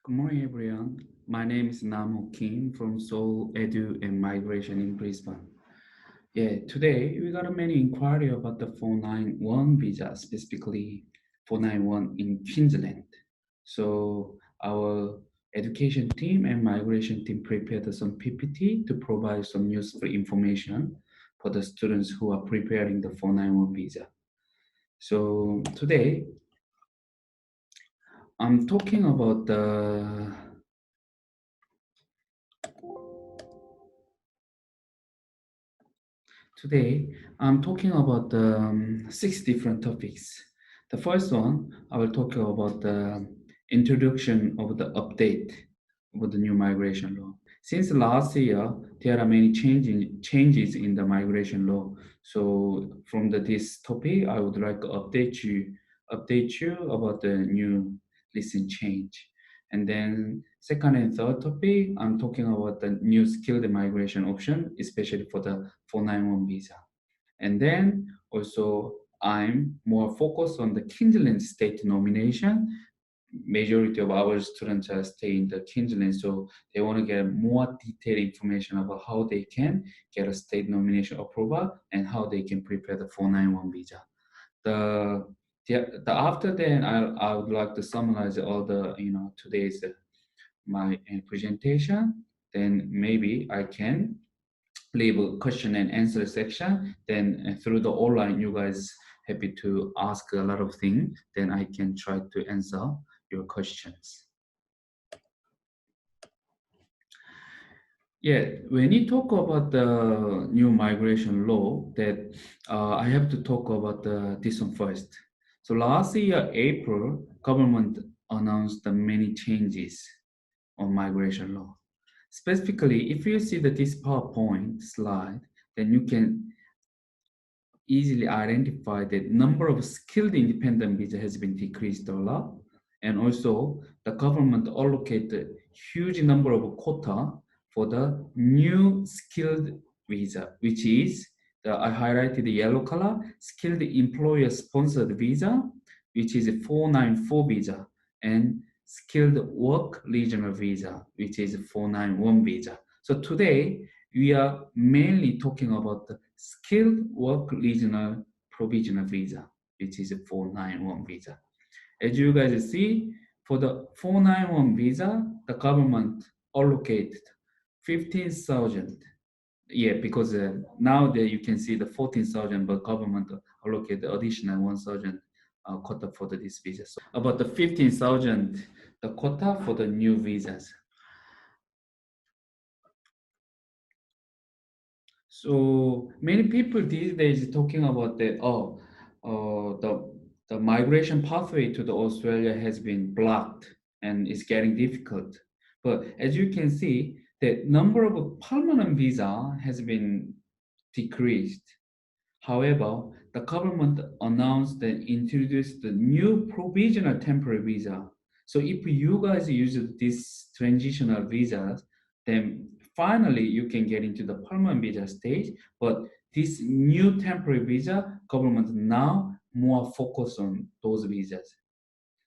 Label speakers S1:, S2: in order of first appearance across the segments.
S1: Good morning, everyone. My name is Namo Kim from Seoul Edu and Migration in Brisbane. Today we got a many inquiry about the 491 visa, specifically 491 in Queensland. So our education team and migration team prepared some PPT to provide some useful information for the students who are preparing the 491 visa. So today I'm talking about the 6 different topics. The first one, I will talk about the introduction of the update of the new migration law. Since last year, there are many changes in the migration law. So from this topic, I would like to update you about the new recent change. And then second and third topic, I'm talking about the new skilled migration option, especially for the 491 visa. And then also I'm more focused on the Queensland state nomination. Majority of our students are staying in the Queensland, so they want to get more detailed information about how they can get a state nomination approval and how they can prepare the 491 visa. The after then I would like to summarize all the today's my presentation. Then maybe I can leave a question and answer section. Then through the online, you guys happy to ask a lot of things. Then I can try to answer your questions. When you talk about the new migration law, that I have to talk about this one first. So last year, April, government announced the many changes on migration law. Specifically, if you see this PowerPoint slide, then you can easily identify that number of skilled independent visa has been decreased a lot. And also the government allocated huge number of quota for the new skilled visa, which is I highlighted the yellow color, skilled employer sponsored visa, which is a 494 visa, and skilled work regional visa, which is a 491 visa. So today we are mainly talking about the skilled work regional provisional visa, which is a 491 visa. As you guys see, for the 491 visa, the government allocated 15,000. Because now that you can see the 14,000, but government allocated additional 1,000 quota for this visa. So about the 15,000, the quota for the new visas. So many people these days talking about that. The migration pathway to the Australia has been blocked and it's getting difficult. But as you can see, the number of permanent visa has been decreased. However, the government announced and introduced the new provisional temporary visa. So if you guys use this transitional visas, then finally you can get into the permanent visa stage. But this new temporary visa, government now more focus on those visas.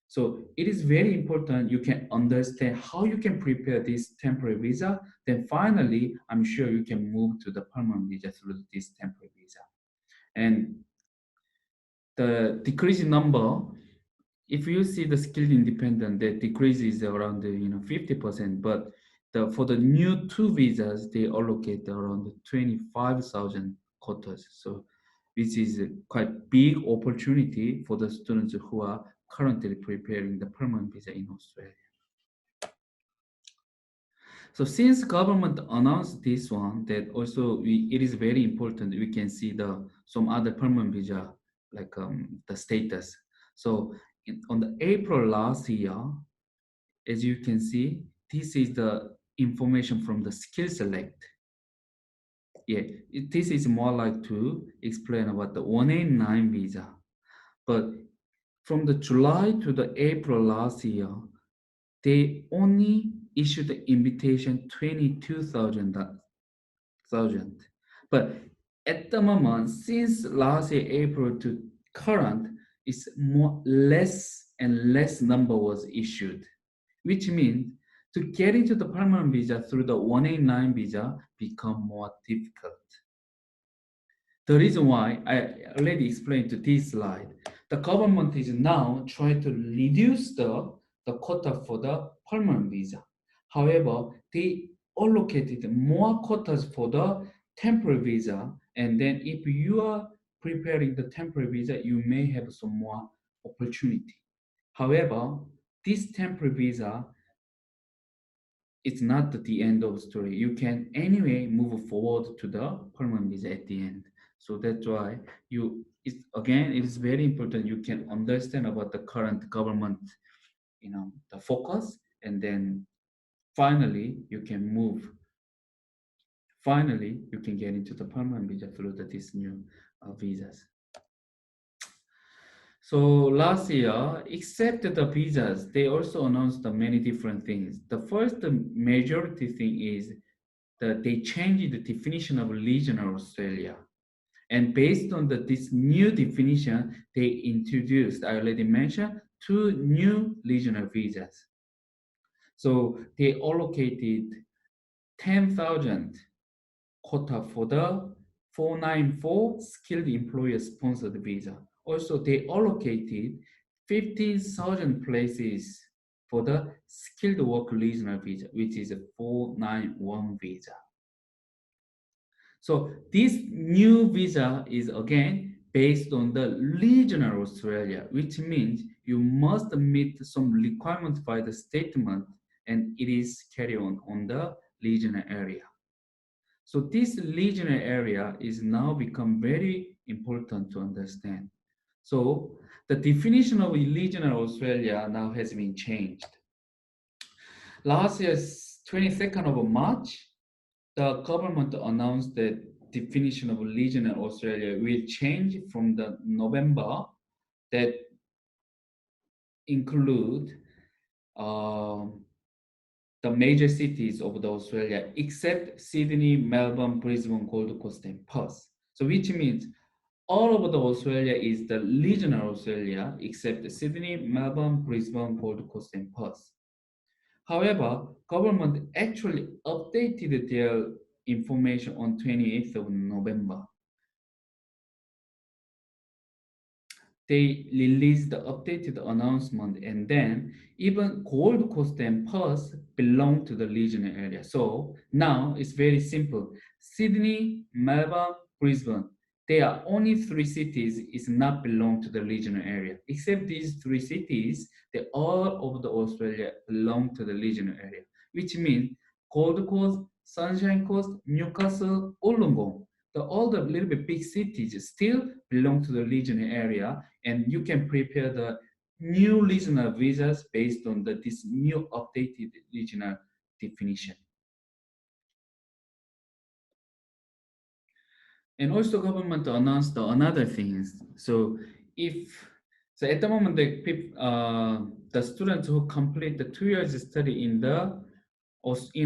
S1: So it is very important you can understand how you can prepare this temporary visa. Then finally, I'm sure you can move to the permanent visa through this temporary visa. And the decreasing number, if you see the skilled independent, the decrease is around 50%. But for the new two visas, they allocate around 25,000 quotas. So this is a quite big opportunity for the students who are currently preparing the permanent visa in Australia. So since government announced this one, that also it is very important. We can see some other permanent visa like the status. So on the April last year, as you can see, this is the information from the skill select. This is more like to explain about the 189 visa. But from the July to the April last year, they only issued the invitation 22,000. But at the moment, since last year, April to current, it's less and less number was issued. which means to get into the permanent visa through the 189 visa become more difficult. The reason why I already explained to this slide, the government is now trying to reduce the quota for the permanent visa. However, they allocated more quotas for the temporary visa, and then if you are preparing the temporary visa, you may have some more opportunity. However, this temporary visa, it's not the end of the story. You can anyway move forward to the permanent visa at the end. So that's why it is very important you can understand about the current government, the focus, and then finally you can move. Finally, you can get into the permanent visa through these new visas. So last year, except the visas, they also announced many different things. The first majority thing is that they changed the definition of regional Australia. And based on this new definition, they introduced, I already mentioned, 2 new regional visas. So they allocated 10,000 quota for the 494 skilled employer sponsored visa. Also, they allocated 15,000 places for the skilled work regional visa, which is a 491 visa. So this new visa is again based on the regional Australia, which means you must meet some requirements by the statement, and it is carried on the regional area. So this regional area is now become very important to understand. So the definition of regional Australia now has been changed. Last year's 22nd of March, the government announced that definition of regional Australia will change from the November that include the major cities of the Australia except Sydney, Melbourne, Brisbane, Gold Coast, and Perth. So which means all over the Australia is the regional Australia except Sydney, Melbourne, Brisbane, Gold Coast, and Perth. However, government actually updated their information on 28th of November. They released the updated announcement, and then even Gold Coast and Perth belong to the regional area. So now it's very simple. Sydney, Melbourne, Brisbane, they are only 3 cities is not belong to the regional area. Except these 3 cities, they all over the Australia belong to the regional area, which means Gold Coast, Sunshine Coast, Newcastle, Wollongong, all the little bit big cities still belong to the regional area, and you can prepare the new regional visas based on this new updated regional definition. And also government announced another things. So at the moment the students who complete the 2 years study in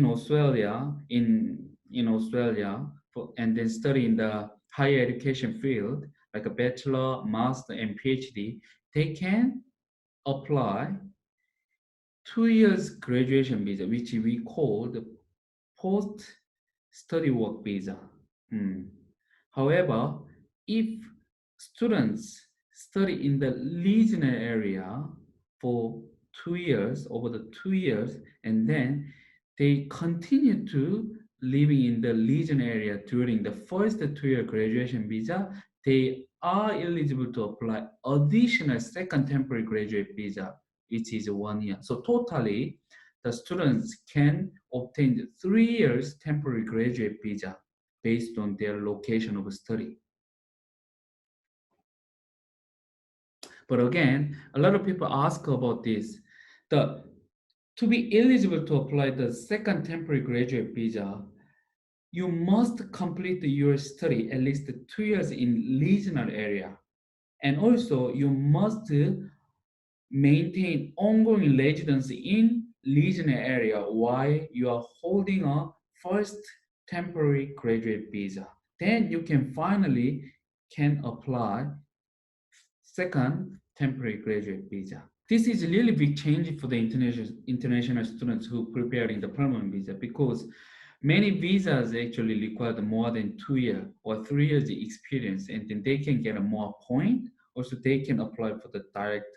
S1: Australia and then study in the higher education field like a bachelor, master, and PhD, they can apply 2 years graduation visa, which we call the post-study work visa. However, if students study in the regional area for 2 years, over the 2 years, and then they continue to living in the regional area during the first 2-year graduation visa, they are eligible to apply additional second temporary graduate visa, which is 1 year. So totally, the students can obtain 3 years temporary graduate visa based on their location of study. But again, a lot of people ask about this. To be eligible to apply the second temporary graduate visa, you must complete your study at least 2 years in regional area. And also you must maintain ongoing residence in regional area while you are holding a first temporary graduate visa. Then you can finally apply second temporary graduate visa. This is really big change for the international students who prepare in the permanent visa, because many visas actually require more than 2 years or 3 years experience, and then they can get a more point. Also, they can apply for the direct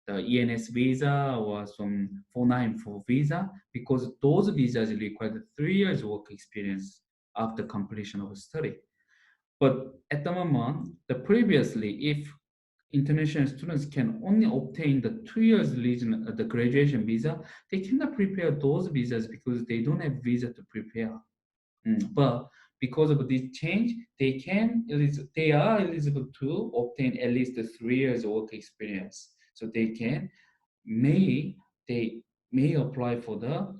S1: the ENS visa or some 494 visa, because those visas require 3 years work experience after completion of study. But at the moment, previously, if international students can only obtain the 2 years the graduation visa, they cannot prepare those visas because they don't have visa to prepare. But because of this change, they are eligible to obtain at least 3 years work experience. So may they may apply for the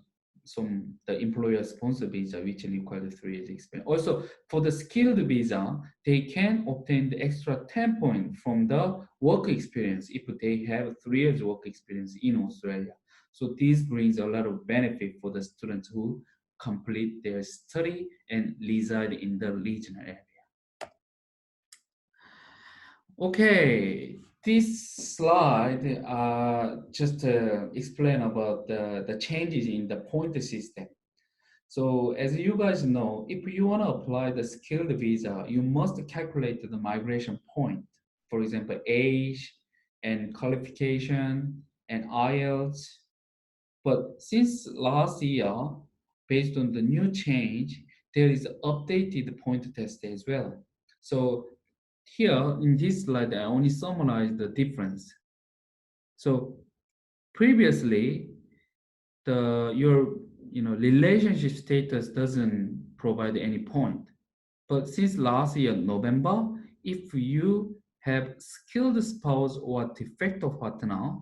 S1: employer sponsor visa, which requires 3 years experience. Also, for the skilled visa, they can obtain the extra 10 points from the work experience if they have 3 years work experience in Australia. So this brings a lot of benefit for the students who complete their study and reside in the regional area. Okay, this slide just explain about the changes in the point system. So as you guys know, if you want to apply the skilled visa, you must calculate the migration point. For example, age and qualification and IELTS. But since last year, based on the new change, there is updated point test as well. So here in this slide, I only summarize the difference. So previously, your relationship status doesn't provide any point. But since last year, November, if you have skilled spouse or de facto partner,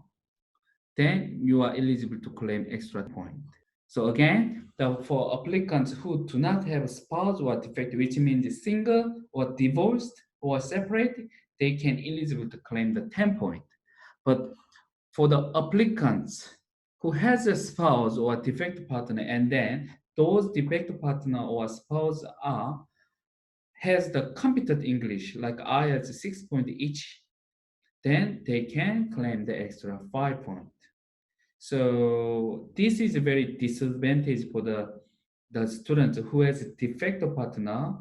S1: then you are eligible to claim extra point. So again, for applicants who do not have a spouse or de facto, which means single or divorced or separate, they can eligible to claim the 10 point. But for the applicants who has a spouse or de facto partner, and then those de facto partner or spouse has the competent English, like IELTS 6 point each, then they can claim the extra 5 point. So this is a very disadvantage for the student who has a de facto partner,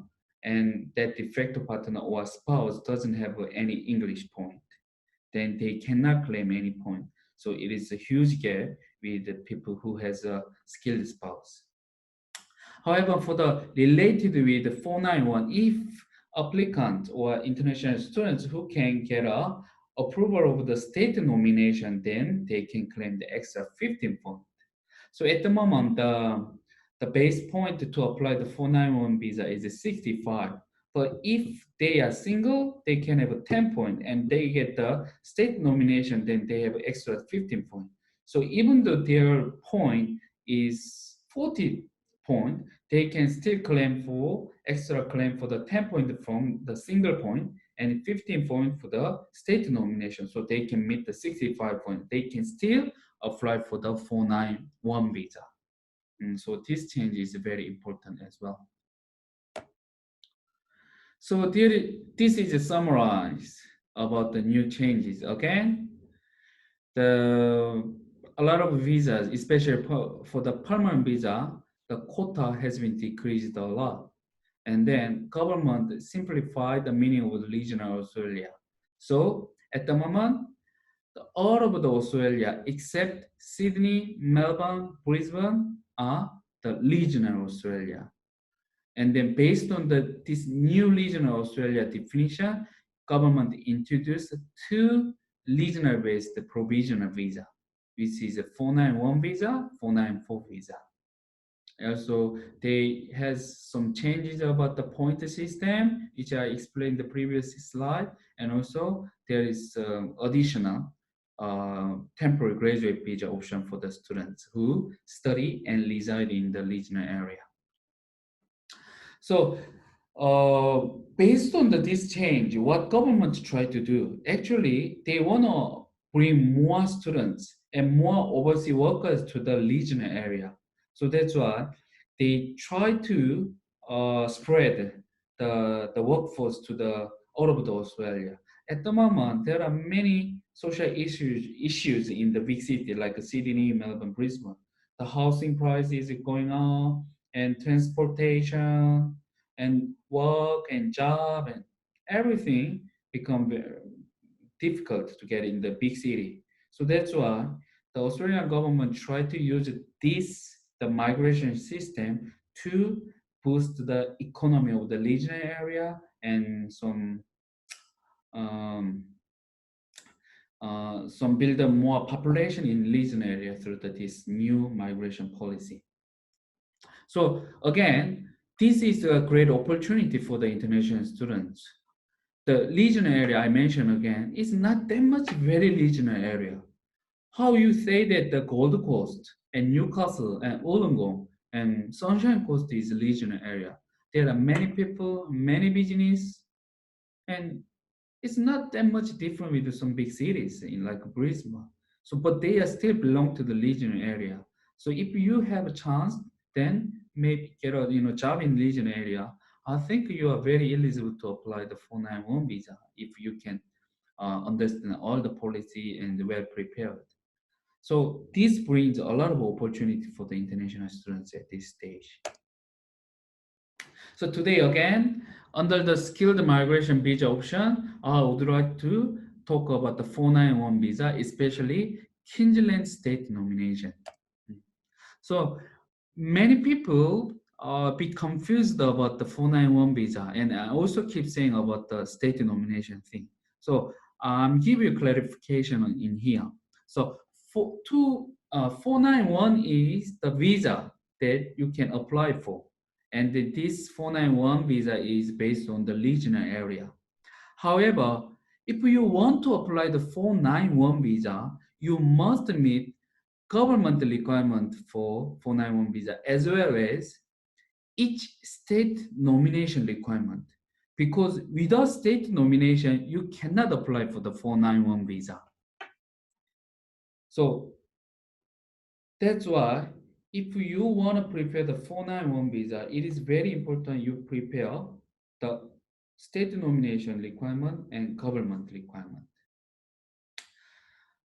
S1: and that de facto partner or spouse doesn't have any English point. Then they cannot claim any point. So it is a huge gap with the people who has a skilled spouse. However, for the related with the 491, if applicant or international students who can get a approval of the state nomination, then they can claim the extra 15 points. So at the moment, the base point to apply the 491 visa is 65. But if they are single, they can have a 10 point, and they get the state nomination, then they have extra 15 point. So even though their point is 40 point, they can still claim for extra claim for the 10 point from the single point and 15 point for the state nomination. So they can meet the 65 point. They can still apply for the 491 visa. So this change is very important as well. So this is a summarize about the new changes. Again, a lot of visas, especially for the permanent visa, the quota has been decreased a lot. And then government simplified the meaning of the regional Australia. So at the moment, all of the Australia except Sydney, Melbourne, Brisbane are the regional Australia. And then based on this new regional Australia definition, government introduced 2 regional-based provisional visa, which is a 491 visa, 494 visa. Also, they has some changes about the point system, which I explained the previous slide, and also there is additional temporary graduate visa option for the students who study and reside in the regional area. So, based on this change, what government try to do? Actually, they want to bring more students and more overseas workers to the regional area. So that's why they try to spread the workforce to all over Australia. At the moment, there are many social issues in the big city like Sydney, Melbourne, Brisbane. The housing price is going up, and transportation, and work and job and everything become very difficult to get in the big city. So that's why the Australian government tried to use the migration system to boost the economy of the regional area and um, some build a more population in regional area through this new migration policy. So again, this is a great opportunity for the international students. The regional area I mentioned again is not that much very regional area. How you say that the Gold Coast and Newcastle and Wollongong and Sunshine Coast is regional area. There are many people, many business, and it's not that much different with some big cities in like Brisbane. So, but they are still belong to the regional area. So, if you have a chance, then maybe get a job in regional area. I think you are very eligible to apply the 491 visa if you can understand all the policy and well prepared. So this brings a lot of opportunity for the international students at this stage. So today again, under the skilled migration visa option, I would like to talk about the 491 visa, especially Queensland state nomination. So many people be confused about the 491 visa, and I also keep saying about the state nomination thing. So give you clarification in here. So 491 is the visa that you can apply for, and this 491 visa is based on the regional area. However, if you want to apply the 491 visa, you must meet government requirement for 491 visa as well as each state nomination requirement. Because without state nomination, you cannot apply for the 491 visa. So that's why if you want to prepare the 491 visa, it is very important you prepare the state nomination requirement and government requirement.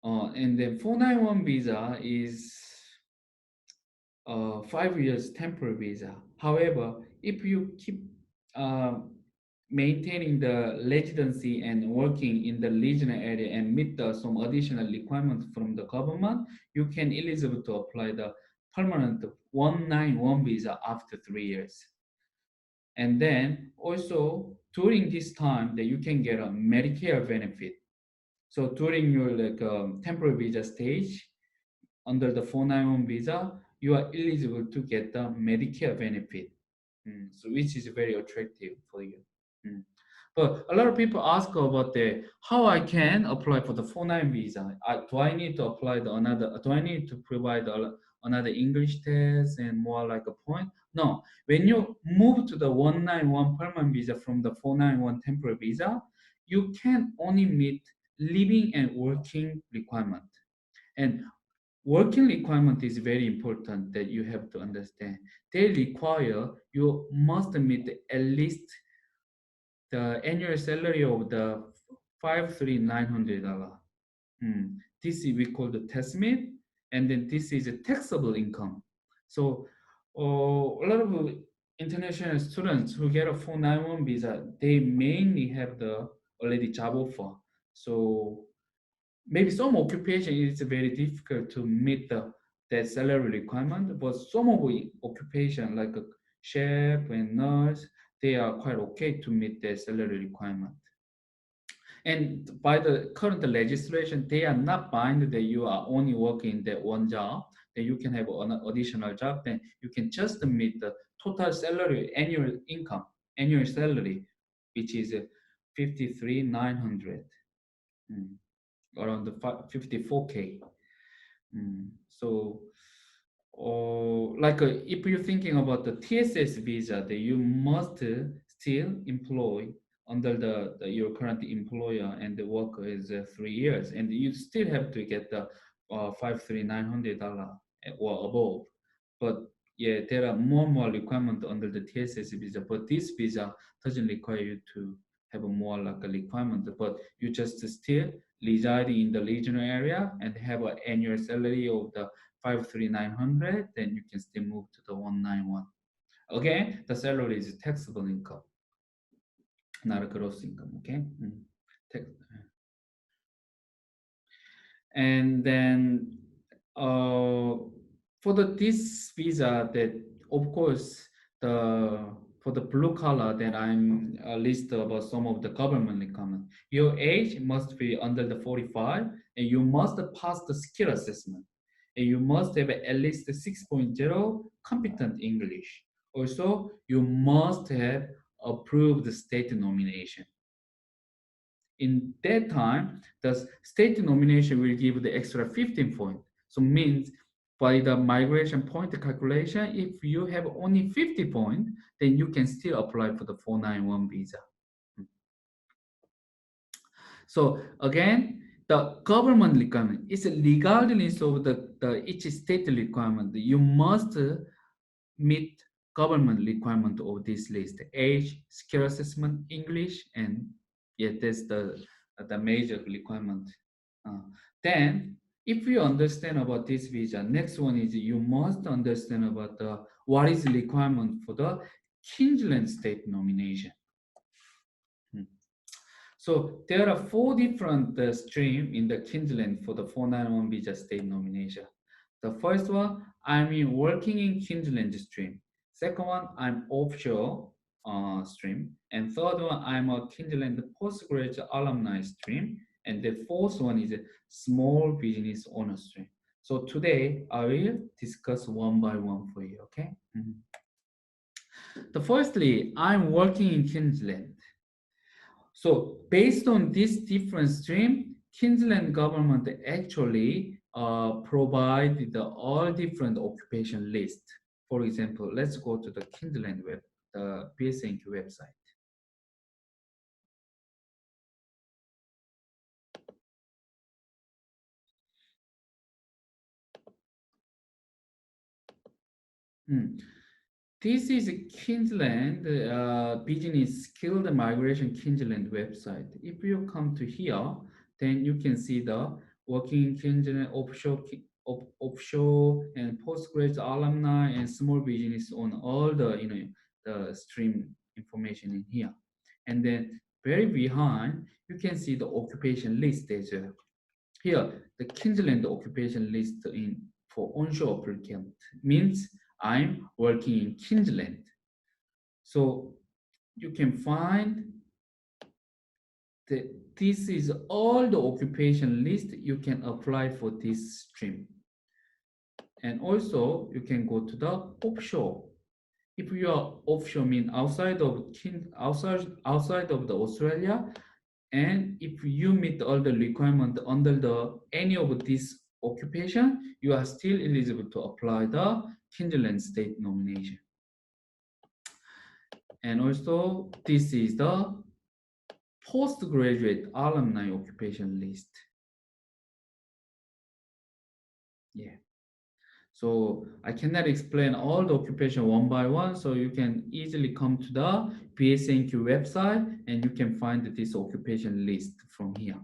S1: And then 491 visa is 5 years temporary visa. However, if you keep maintaining the residency and working in the regional area and meet some additional requirements from the government, you can eligible to apply the permanent 191 visa after 3 years. And then also during this time that you can get a Medicare benefit. So during your temporary visa stage, under the 491 visa, you are eligible to get the Medicare benefit, so which is very attractive for you. But a lot of people ask about how I can apply for the 491 visa. Do I need to apply do I need to provide another English test and more like a point? No. When you move to the 191 permanent visa from the 491 temporary visa, you can only meet living and working requirement. And working requirement is very important that you have to understand. They require you must meet at least the annual salary of the $5,900. This is we call the testmate, and then this is a taxable income. So a lot of international students who get a 491 visa, they mainly have the already job offer. So maybe some occupation is very difficult to meet that salary requirement, but some of the occupation like a chef and nurse, they are quite okay to meet their salary requirement. And by the current legislation, they are not bound that you are only working that one job, that you can have an additional job, then you can just meet the total salary, annual income, annual salary, which is 53,900. Around the 54K. So, if you're thinking about the TSS visa, that you must still employ under your current employer and the work is 3 years, and you still have to get the $5,900 or above. But yeah, there are more requirements under the TSS visa, but this visa doesn't require you to have a more like a requirement, but you just still reside in the regional area and have an annual salary of the 53900, then you can still move to the 191. Again, the salary is taxable income, not a gross income. Okay. And then for this visa, that of course for the blue color, that I'm list about some of the government requirements. Your age must be under the 45, and you must pass the skill assessment, and you must have at least 6.0 competent English. Also, you must have approved state nomination. In that time, the state nomination will give the extra 15 points. So means by the migration point calculation, if you have only 50 points, then you can still apply for the 491 visa. So again, the government requirement is regardless of the each state requirement. You must meet government requirement of this list: age, skill assessment, English, and yeah, that's the major requirement. Then, if you understand about this visa, next one is you must understand about what is the requirement for the Queensland state nomination. So there are 4 different streams in the Queensland for the 491 visa state nomination. The first one, I'm working in Queensland stream. Second one, I'm offshore stream. And third one, I'm a Queensland postgraduate alumni stream. And the fourth one is a small business owner stream. So today, I will discuss one by one for you, okay? The firstly, I'm working in Queensland. So based on this different stream, Queensland government actually provide the all different occupation list. For example, let's go to the Queensland web, the PSNQ website. This is Queensland business skilled migration Queensland website. If you come to here, then you can see the working Queensland offshore and postgraduate alumni and small business on all the the stream information in here. And then very behind, you can see the occupation list as well. Here, the Queensland occupation list in for onshore applicant means I'm working in Queensland. So you can find that this is all the occupation list you can apply for this stream. And also you can go to the offshore. If you are offshore, mean outside of the Australia, and if you meet all the requirement under the any of this occupation, you are still eligible to apply the Queensland state nomination. And also, this is the postgraduate alumni occupation list. Yeah. So I cannot explain all the occupation one by one, so you can easily come to the PSNQ website and you can find this occupation list from here.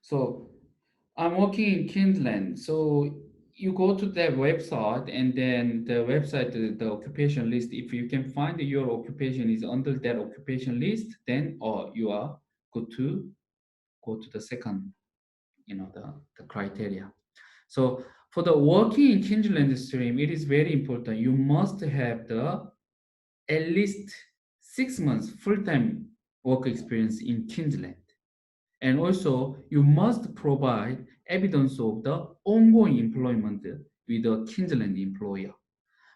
S1: So I'm working in Queensland. So you go to their website, and then the website, the occupation list, if you can find your occupation is under that occupation list, then you are good to go to the second, the criteria. So for the working in Queensland stream, it is very important. You must have the at least 6 months full-time work experience in Queensland. And also, you must provide evidence of the ongoing employment with a Queensland employer.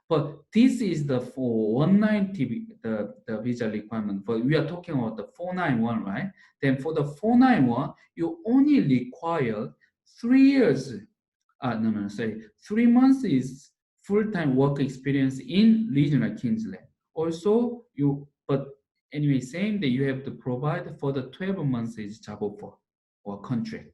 S1: But this is the for 190 the visa requirement. But we are talking about the 491, right? Then for the 491, you only require 3 years. No, sorry. 3 months is full-time work experience in regional Queensland. Also, but anyway saying that you have to provide for the 12 months is job offer or contract.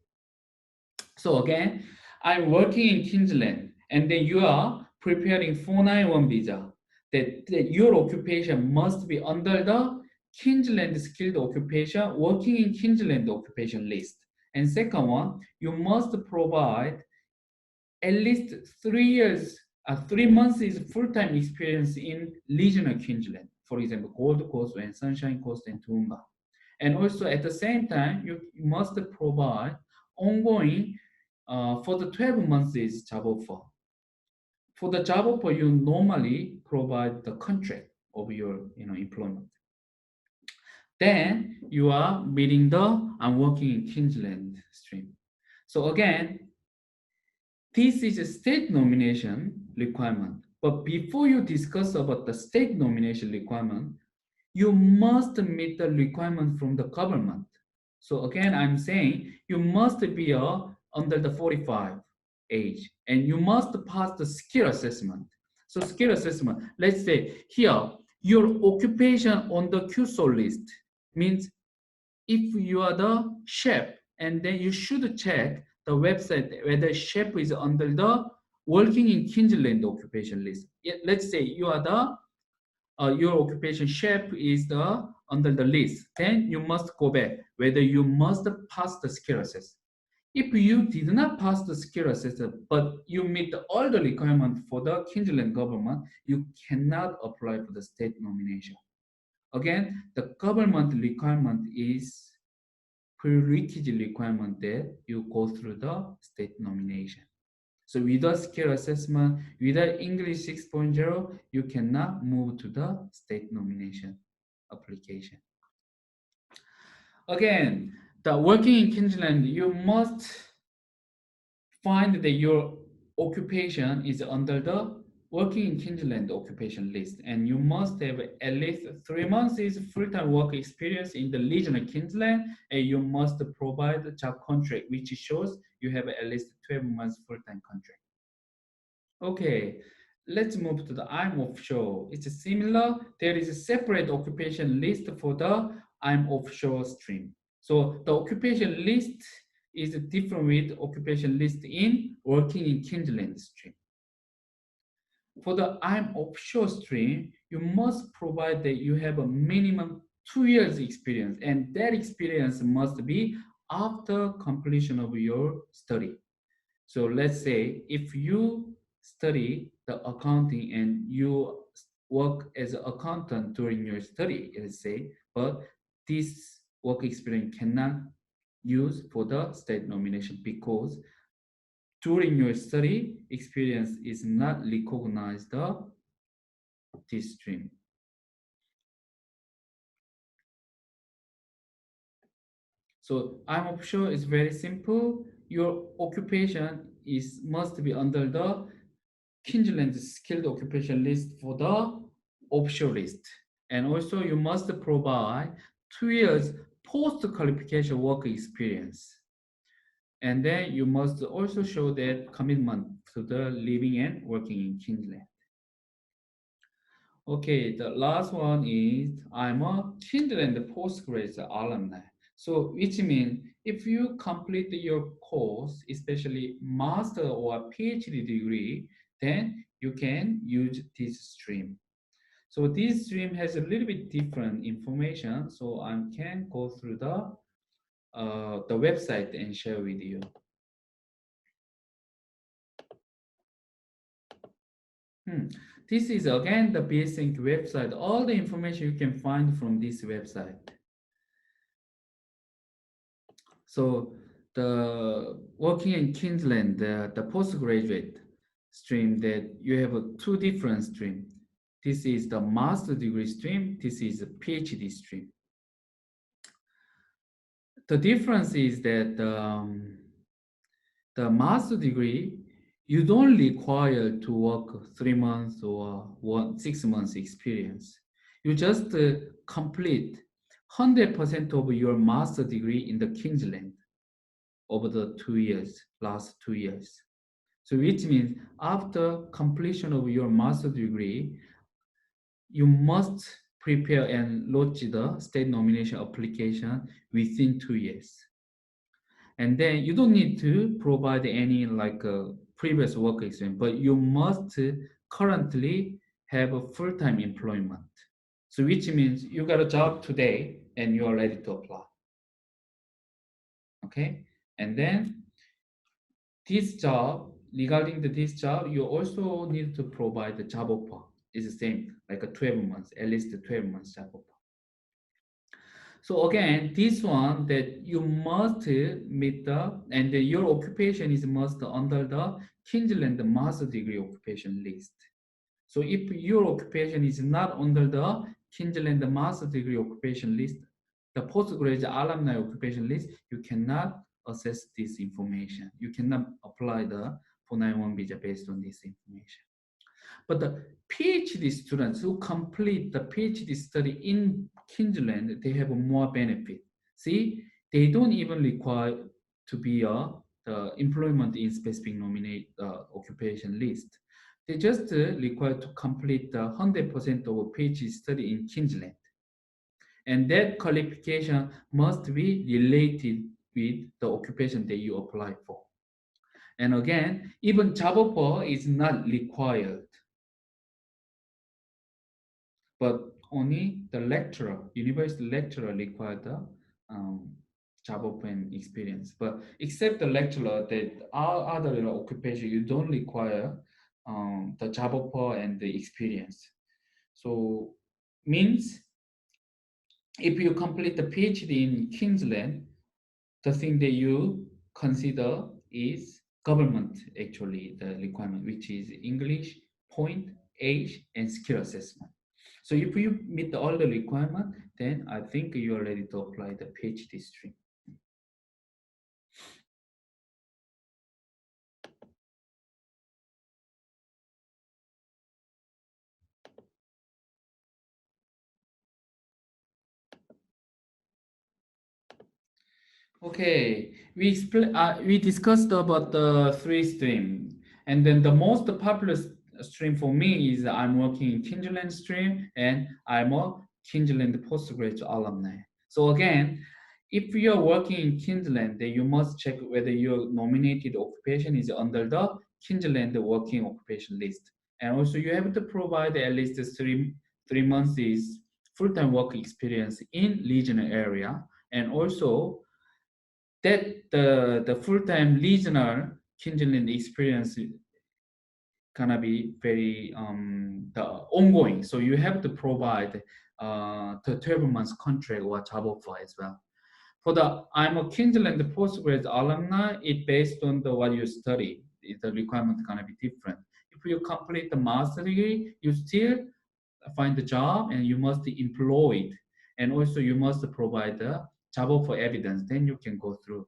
S1: So again, I'm working in Queensland, and then you are preparing 491 visa. That your occupation must be under the Queensland skilled occupation, working in Queensland occupation list. And second one, you must provide at least 3 years, 3 months is full-time experience in regional Queensland. For example, Gold Coast and Sunshine Coast and Toowoomba. And also at the same time, you must provide ongoing for the 12 months is job offer. For the job offer, you normally provide the contract of your employment. Then you are meeting the I'm working in Queensland stream. So again, this is a state nomination requirement. But before you discuss about the state nomination requirement, you must meet the requirement from the government. So again, I'm saying you must be under the 45 age, and you must pass the skill assessment. So skill assessment, let's say here, your occupation on the QSO list means if you are the chef, and then you should check the website whether chef is under the working in Queensland occupation list. Let's say you are the your occupation chef is under the list, then you must go back whether you must pass the skill assessment. If you did not pass the skill assessment, but you meet all the requirements for the Queensland government, you cannot apply for the state nomination. Again, the government requirement is prerequisite requirement that you go through the state nomination. So without skill assessment, without English 6.0, you cannot move to the state nomination application. Again, the working in Queensland, you must find that your occupation is under the working in Queensland occupation list, and you must have at least 3 months is full-time work experience in the region of Queensland, and you must provide a job contract which shows you have at least 12 months full-time contract. Okay, let's move to the I'm offshore. It's similar. There is a separate occupation list for the I'm offshore stream. So the occupation list is different with occupation list in working in Queensland stream. For the I'm offshore stream, you must provide that you have a minimum 2 years experience, and that experience must be after completion of your study. So let's say if you study the accounting and you work as an accountant during your study, let's say, but this work experience cannot use for the state nomination because during your study experience is not recognized this stream. So I'm offshore is very simple. Your occupation must be under the Queensland skilled occupation list for the offshore list. And also you must provide 2 years post-qualification work experience. And then you must also show that commitment to the living and working in Queensland. Okay, the last one is I'm a Queensland postgraduate alumni. So which means if you complete your course, especially master or PhD degree, then you can use this stream. So this stream has a little bit different information. So I can go through the website and share with you. This is again the BSNQ website. All the information you can find from this website. So the working in Queensland, the postgraduate stream, that you have two different streams. This is the master degree stream. This is a PhD stream. The difference is that the master degree, you don't require to work 3 months or 6 months experience. You just complete 100% of your master degree in the Queensland over the 2 years, last 2 years. So which means after completion of your master degree, you must prepare and launch the state nomination application within 2 years. And then you don't need to provide any like previous work experience, but you must currently have a full-time employment. So which means you got a job today and you are ready to apply. Okay, and then this job, regarding this job, you also need to provide the job offer. It's the same, like a 12 months, at least 12 months job offer. So again, this one that you must meet and your occupation is must under the Queensland master degree occupation list. So if your occupation is not under the Queensland master degree occupation list, the postgraduate alumni occupation list, you cannot access this information. You cannot apply the 491 visa based on this information. But the PhD students who complete the PhD study in Queensland, they have more benefit. See, they don't even require to be the employment in specific nominate occupation list. They just require to complete the 100% of PhD study in Queensland. And that qualification must be related with the occupation that you apply for. And again, even job offer is not required, but only the lecturer, university lecturer require the job offer and experience. But except the lecturer, that all other occupation, you don't require the job offer and the experience. So means if you complete the PhD in Queensland, the thing that you consider is government actually the requirement, which is English, point, age, and skill assessment. So if you meet all the requirement, then I think you are ready to apply the PhD stream. Okay, we discussed about the three stream, and then the most popular stream for me is I'm working in Queensland stream, and I'm a Queensland postgraduate alumni. So again, if you are working in Queensland, then you must check whether your nominated occupation is under the Queensland working occupation list, and also you have to provide at least three months is full-time work experience in regional area, and also that the full-time regional Queensland experience gonna be very the ongoing. So you have to provide the 12 months contract or job offer as well. For the I'm a Queensland postgraduate alumni, it based on the what you study. The requirement gonna be different. If you complete the master degree, you still find the job and you must be employed, and also you must provide the job offer evidence. Then you can go through.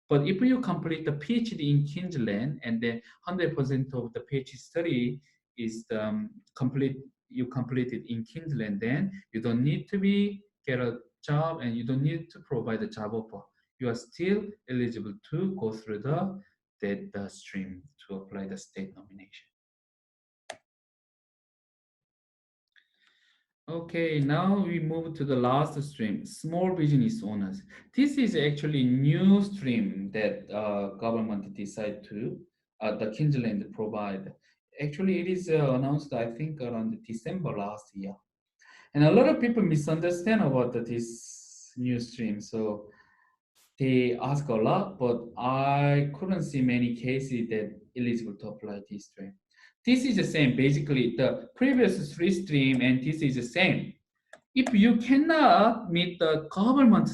S1: But if you complete the PhD in Queensland and then 100% of the PhD study is you completed in Queensland, then you don't need to get a job and you don't need to provide a job offer. You are still eligible to go through the stream to apply the state nomination. Okay, now we move to the last stream, small business owners. This is actually new stream that government decided to, the Queensland provide. Actually, it is announced, I think, around December last year. And a lot of people misunderstand about this new stream. So they ask a lot, but I couldn't see many cases that eligible to apply this stream. This is the same, basically the previous three stream and this is the same. If you cannot meet the government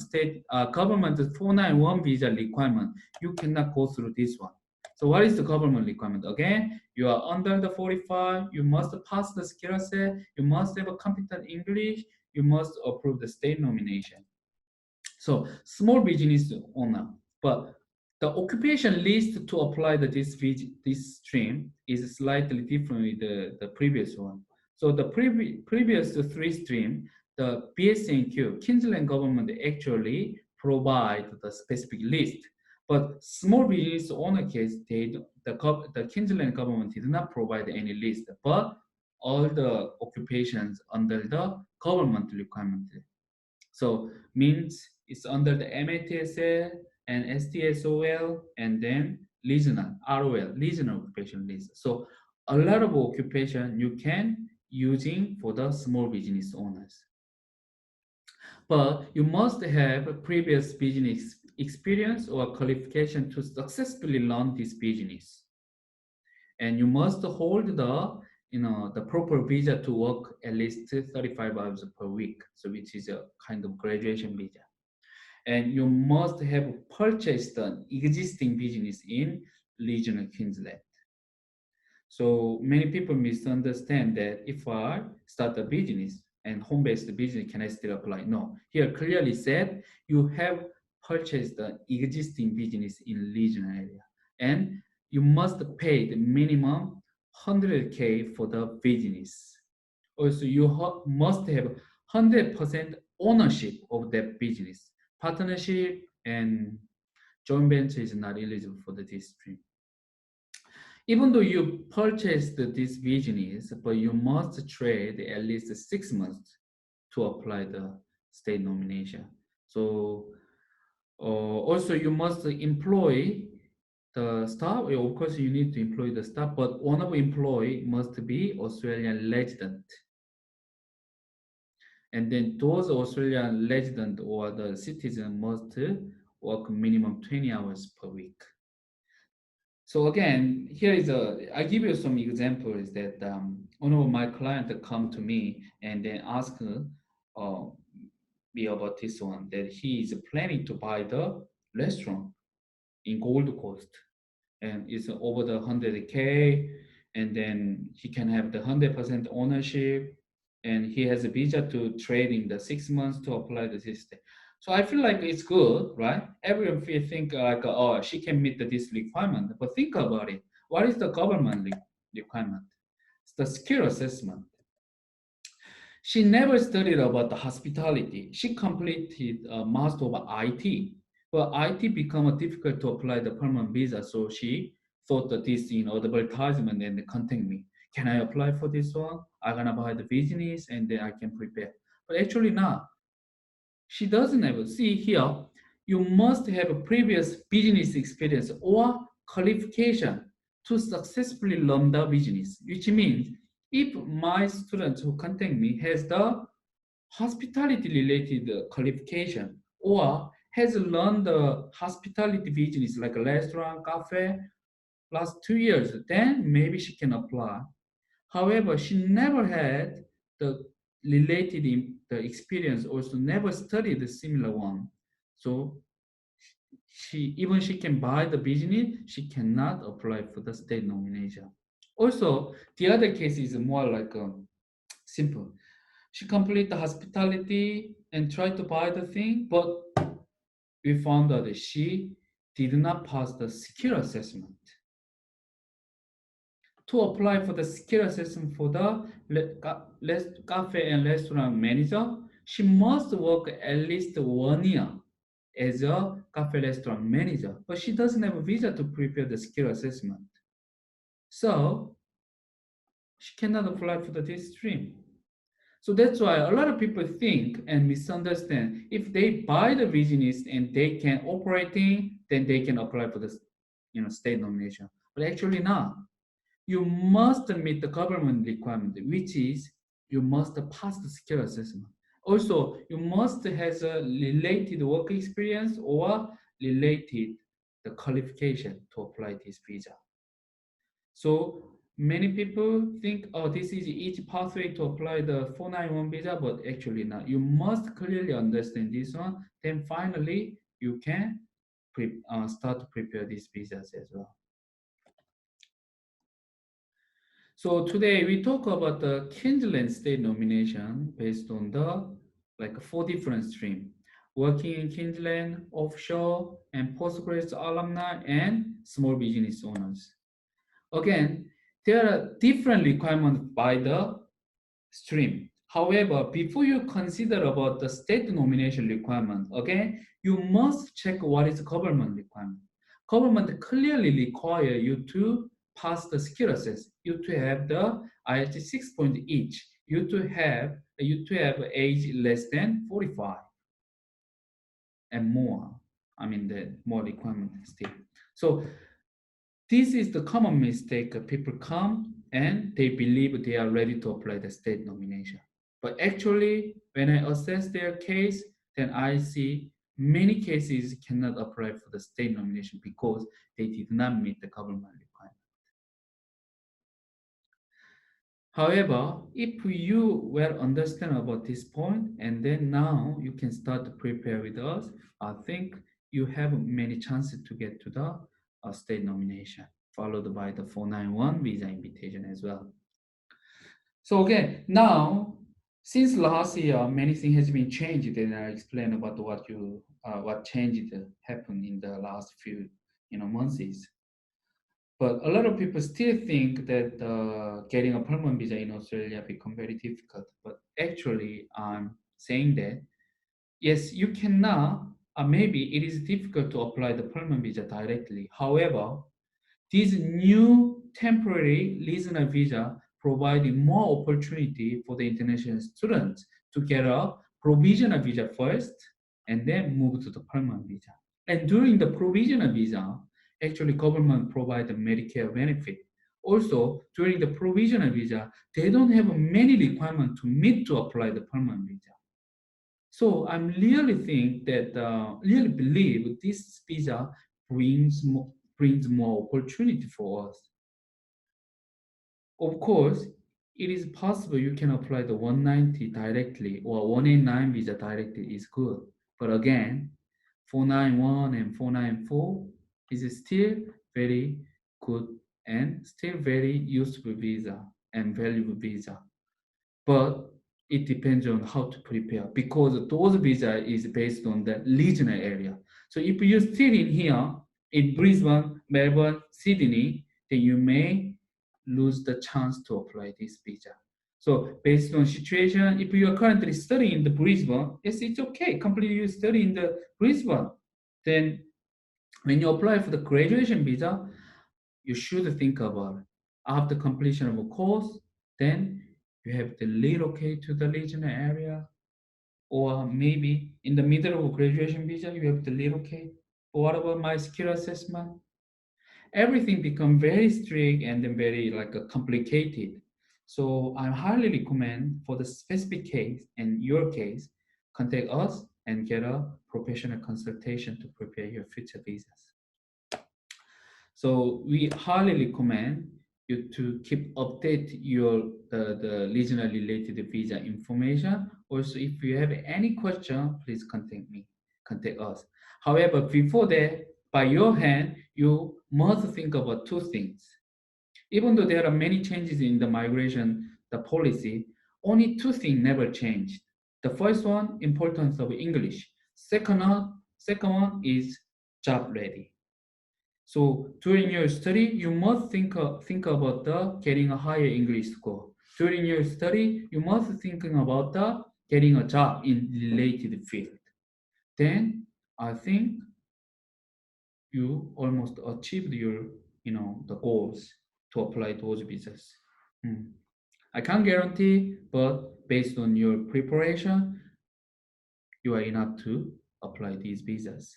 S1: 491 visa requirement, you cannot go through this one. So what is the government requirement? Again, you are under the 45, you must pass the skill set, you must have a competent English, you must approve the state nomination. So small business owner, but the occupation list to apply this stream is slightly different with the previous one. So the previous three stream, the BSNQ, Queensland government actually provide the specific list. But small business owner case, the Queensland government did not provide any list. But all the occupations under the government requirement. So means it's under the MATSL and STSOL and then regional ROL, regional occupation list. So a lot of occupation you can using for the small business owners. But you must have a previous business experience or qualification to successfully run this business. And you must hold the proper visa to work at least 35 hours per week, so which is a kind of graduation visa. And you must have purchased an existing business in regional Queensland. So many people misunderstand that if I start a business and home-based business, can I still apply? No. Here clearly said you have purchased the existing business in regional area, and you must pay the minimum 100K for the business. Also, you must have 100% ownership of that business. Partnership and joint venture is not eligible for this stream. Even though you purchased this business, but you must trade at least 6 months to apply the state nomination. So also you must employ the staff. Of course, you need to employ the staff, but one of employee must be Australian resident. And then those Australian resident or the citizen must work minimum 20 hours per week. So again, I give you some examples that one of my clients come to me and then ask me about this one, that he is planning to buy the restaurant in Gold Coast, and it's over the 100K, and then he can have the 100% ownership, and he has a visa to trade in the 6 months to apply the system. So I feel like it's good, right? Everyone think like, oh, she can meet this requirement. But think about it. What is the government requirement? It's the skill assessment. She never studied about the hospitality. She completed a master of IT. But IT become difficult to apply the permanent visa. So she thought that this advertisement and contact me. Can I apply for this one? I'm gonna buy the business and then I can prepare. But actually not. She doesn't have. See here, you must have a previous business experience or qualification to successfully run the business, which means if my student who contact me has the hospitality related qualification or has learned the hospitality business like a restaurant, cafe, last 2 years, then maybe she can apply. However, she never had the related the experience, also never studied a similar one. So she can buy the business, she cannot apply for the state nomination. Also, the other case is more like simple. She completed the hospitality and tried to buy the thing, but we found out that she did not pass the skill assessment. To apply for the skill assessment for the cafe and restaurant manager, she must work at least 1 year as a cafe restaurant manager, but she doesn't have a visa to prepare the skill assessment. So she cannot apply for this stream. So that's why a lot of people think and misunderstand, if they buy the business and they can operating, then they can apply for the state nomination. But actually not. You must meet the government requirement, which is you must pass the skill assessment. Also, you must have a related work experience or related the qualification to apply this visa. So many people think, oh, this is easy pathway to apply the 491 visa, but actually not. You must clearly understand this one. Then finally, you can start to prepare these visas as well. So today we talk about the Queensland state nomination based on the 4 different streams: working in Queensland, offshore, and postgraduate alumni, and small business owners. Again, there are different requirements by the stream. However, before you consider about the state nomination requirement, again, you must check what is government requirement. Government clearly require you to pass the skill assessment, you to have the at 6 points each. You to have age less than 45 and more. I mean the more requirement still. So this is the common mistake. People come and they believe they are ready to apply the state nomination. But actually, when I assess their case, then I see many cases cannot apply for the state nomination because they did not meet the government requirement. However, if you well understand about this point, and then now you can start to prepare with us, I think you have many chances to get to the state nomination, followed by the 491 visa invitation as well. So again, now since last year, many things has been changed, and I explain about what changed happened in the last few months. But a lot of people still think that getting a permanent visa in Australia become very difficult. But actually, I'm saying that yes, you cannot. Maybe it is difficult to apply the permanent visa directly. However, this new temporary listener visa providing more opportunity for the international students to get a provisional visa first and then move to the permanent visa. And during the provisional visa, actually government provide the Medicare benefit. Also, during the provisional visa, they don't have many requirements to meet to apply the permanent visa. So I'm really think that, really believe this visa brings more opportunity for us. Of course, it is possible you can apply the 190 directly or 189 visa directly is good. But again, 491 and 494 is still very good and still very useful visa and valuable visa. But it depends on how to prepare because those visa is based on the regional area. So if you're still in here in Brisbane, Melbourne, Sydney, then you may lose the chance to apply this visa. So based on situation, if you are currently studying in the Brisbane, yes, it's okay. Completely you study in the Brisbane. Then when you apply for the graduation visa, you should think about after completion of a course, then you have to relocate to the regional area, or maybe in the middle of graduation visa, you have to relocate. Or what about my skill assessment? Everything become very strict and then very complicated. So I highly recommend for the specific case and your case, contact us and get a professional consultation to prepare your future visas. So we highly recommend you to keep update your the regional related visa information. Also, if you have any question, please contact us. However, before that, by your hand, you must think about two things. Even though there are many changes in the migration, the policy, only two things never changed. The first one, importance of English. Second one is job ready. So during your study, you must think about getting a higher English score. During your study, you must thinking about getting a job in related field. Then I think you almost achieved your the goals to apply those visas. I can't guarantee, but based on your preparation, you are enough to apply these visas.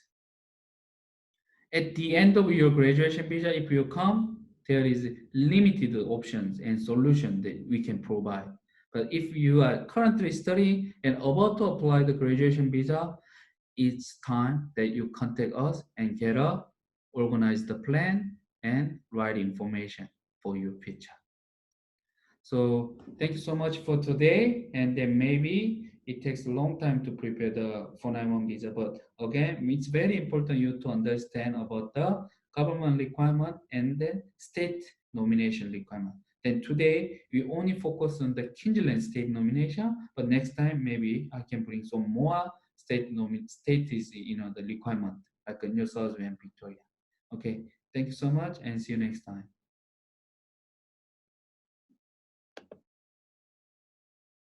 S1: At the end of your graduation visa, if you come, there is limited options and solution that we can provide. But if you are currently studying and about to apply the graduation visa, it's time that you contact us and organize the plan and write information for your future. So thank you so much for today. And then maybe it takes a long time to prepare the 491 visa. But again, it's very important you to understand about the government requirement and the state nomination requirement. Then today, we only focus on the Queensland state nomination, but next time maybe I can bring some more state is the requirement, like New South Wales and Victoria. Okay, thank you so much and see you next time.